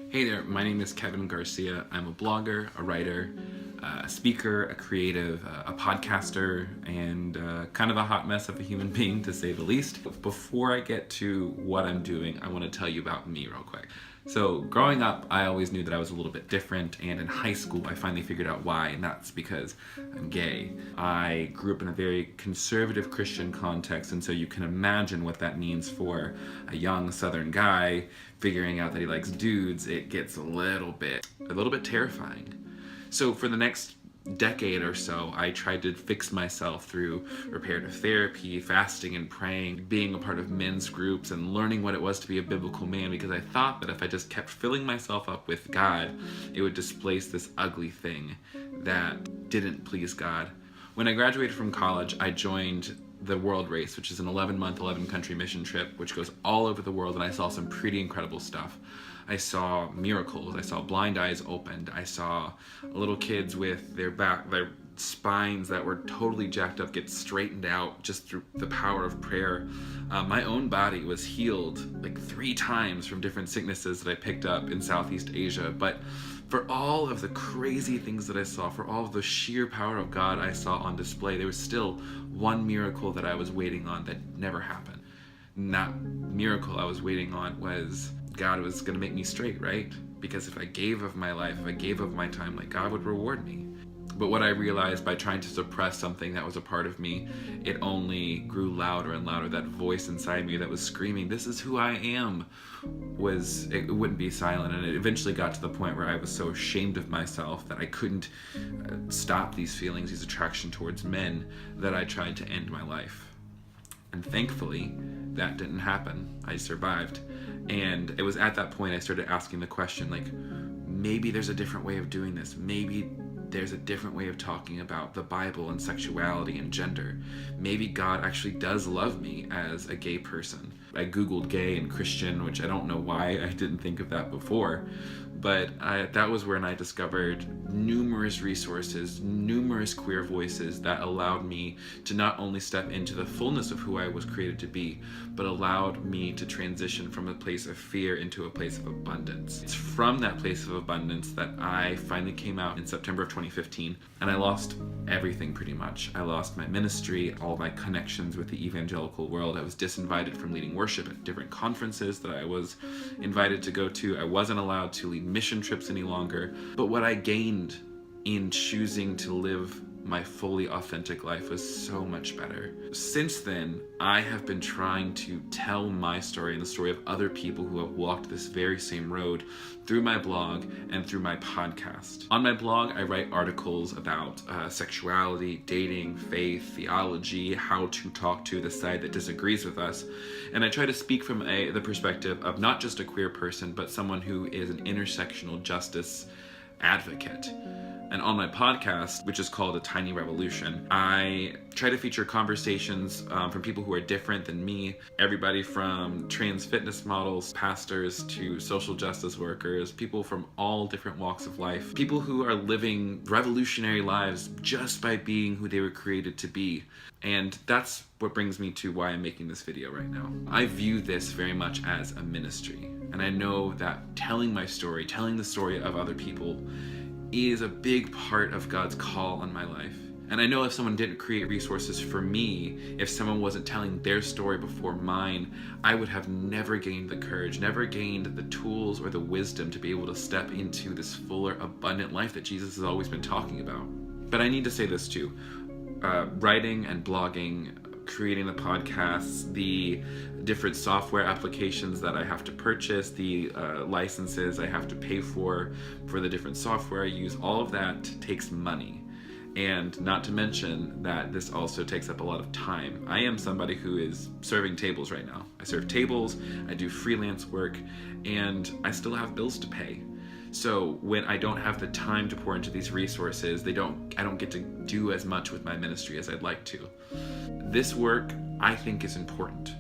Hey there, my name is Kevin Garcia. I'm a blogger, a writer, a speaker, a creative, a podcaster, and kind of a hot mess of a human being, to say the least. Before I get to what I'm doing, I want to tell you about me real quick. So growing up, I always knew that I was a little bit different, and in high school, I finally figured out why, and that's because I'm gay. I grew up in a very conservative Christian context, and so you can imagine what that means for a young Southern guy figuring out that he likes dudes. It gets a little bit terrifying. So for the next decade or so, I tried to fix myself through reparative therapy, fasting and praying, being a part of men's groups, and learning what it was to be a biblical man, because I thought that if I just kept filling myself up with God, it would displace this ugly thing that didn't please God. When I graduated from college, I joined the World Race, which is an 11-month, 11-country mission trip, which goes all over the world, and I saw some pretty incredible stuff. I saw miracles. I saw blind eyes opened. I saw little kids with their spines that were totally jacked up get straightened out just through the power of prayer. My own body was healed like 3 times from different sicknesses that I picked up in Southeast Asia. But for all of the crazy things that I saw, for all of the sheer power of God I saw on display, there was still one miracle that I was waiting on that never happened. And that miracle I was waiting on was God was going to make me straight, right? Because if I gave of my life, if I gave of my time, like, God would reward me. But what I realized by trying to suppress something that was a part of me, it only grew louder and louder. That voice inside me that was screaming, "This is who I am," it wouldn't be silent. And it eventually got to the point where I was so ashamed of myself that I couldn't stop these feelings, these attraction towards men, that I tried to end my life. And thankfully, that didn't happen. I survived. And it was at that point I started asking the question, like, maybe there's a different way of doing this. Maybe there's a different way of talking about the Bible and sexuality and gender. Maybe God actually does love me as a gay person. I Googled gay and Christian, which I don't know why I didn't think of that before. But that was when I discovered numerous resources, numerous queer voices that allowed me to not only step into the fullness of who I was created to be, but allowed me to transition from a place of fear into a place of abundance. It's from that place of abundance that I finally came out in September of 2015, and I lost everything pretty much. I lost my ministry, all my connections with the evangelical world. I was disinvited from leading worship at different conferences that I was invited to go to. I wasn't allowed to lead mission trips any longer. But what I gained in choosing to live my fully authentic life was so much better. Since then, I have been trying to tell my story and the story of other people who have walked this very same road through my blog and through my podcast. On my blog, I write articles about sexuality, dating, faith, theology, how to talk to the side that disagrees with us. And I try to speak from the perspective of not just a queer person, but someone who is an intersectional justice advocate. And on my podcast, which is called A Tiny Revolution, I try to feature conversations from people who are different than me. Everybody from trans fitness models, pastors, to social justice workers, people from all different walks of life. People who are living revolutionary lives just by being who they were created to be. And that's what brings me to why I'm making this video right now. I view this very much as a ministry. And I know that telling my story, telling the story of other people, is a big part of God's call on my life. And I know if someone didn't create resources for me, if someone wasn't telling their story before mine, I would have never gained the courage, never gained the tools or the wisdom to be able to step into this fuller, abundant life that Jesus has always been talking about. But I need to say this too. Writing and blogging, creating the podcasts, the different software applications that I have to purchase, the licenses I have to pay for the different software I use, all of that takes money. And not to mention that this also takes up a lot of time. I am somebody who is serving tables right now. I serve tables, I do freelance work, and I still have bills to pay. So when I don't have the time to pour into these resources, I don't get to do as much with my ministry as I'd like to. This work, I think, is important.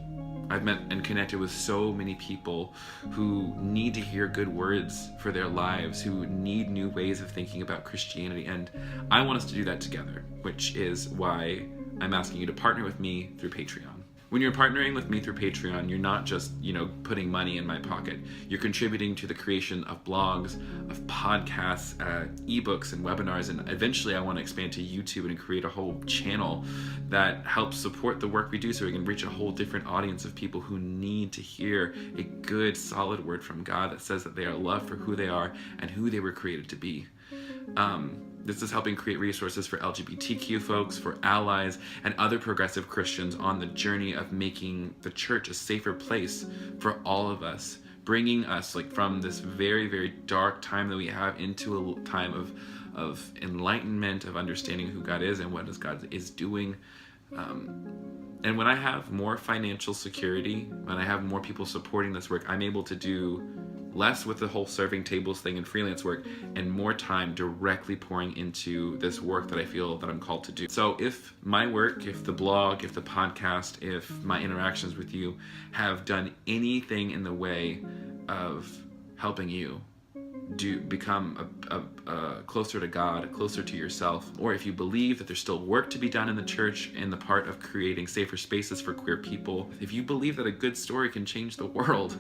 I've met and connected with so many people who need to hear good words for their lives, who need new ways of thinking about Christianity, and I want us to do that together, which is why I'm asking you to partner with me through Patreon. When you're partnering with me through Patreon, you're not just, putting money in my pocket. You're contributing to the creation of blogs, of podcasts, ebooks, and webinars. And eventually I want to expand to YouTube and create a whole channel that helps support the work we do so we can reach a whole different audience of people who need to hear a good, solid word from God that says that they are loved for who they are and who they were created to be. This is helping create resources for LGBTQ folks, for allies, and other progressive Christians on the journey of making the church a safer place for all of us, bringing us from this very, very dark time that we have into a time of enlightenment, of understanding who God is and what God is doing. And when I have more financial security, when I have more people supporting this work, I'm able to do less with the whole serving tables thing and freelance work, and more time directly pouring into this work that I feel that I'm called to do. So if my work, if the blog, if the podcast, if my interactions with you have done anything in the way of helping you become closer to God, closer to yourself, or if you believe that there's still work to be done in the church in the part of creating safer spaces for queer people, if you believe that a good story can change the world,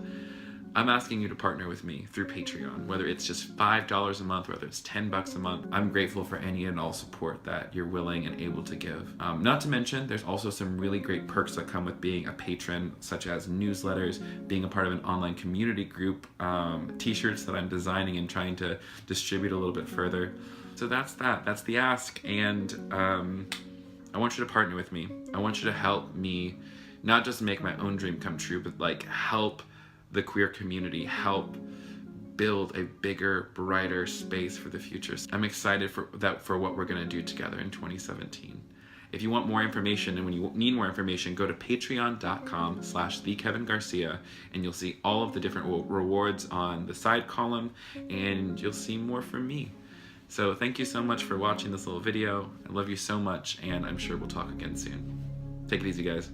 I'm asking you to partner with me through Patreon, whether it's just $5 a month, whether it's $10 a month. I'm grateful for any and all support that you're willing and able to give. Not to mention, there's also some really great perks that come with being a patron, such as newsletters, being a part of an online community group, t-shirts that I'm designing and trying to distribute a little bit further. So that's the ask. And I want you to partner with me. I want you to help me not just make my own dream come true, but help the queer community, help build a bigger, brighter space for the future. I'm excited for what we're gonna do together in 2017. If you want more information, and when you need more information, go to patreon.com/thekevingarcia, and you'll see all of the different rewards on the side column, and you'll see more from me. So thank you so much for watching this little video. I love you so much, and I'm sure we'll talk again soon. Take it easy, guys.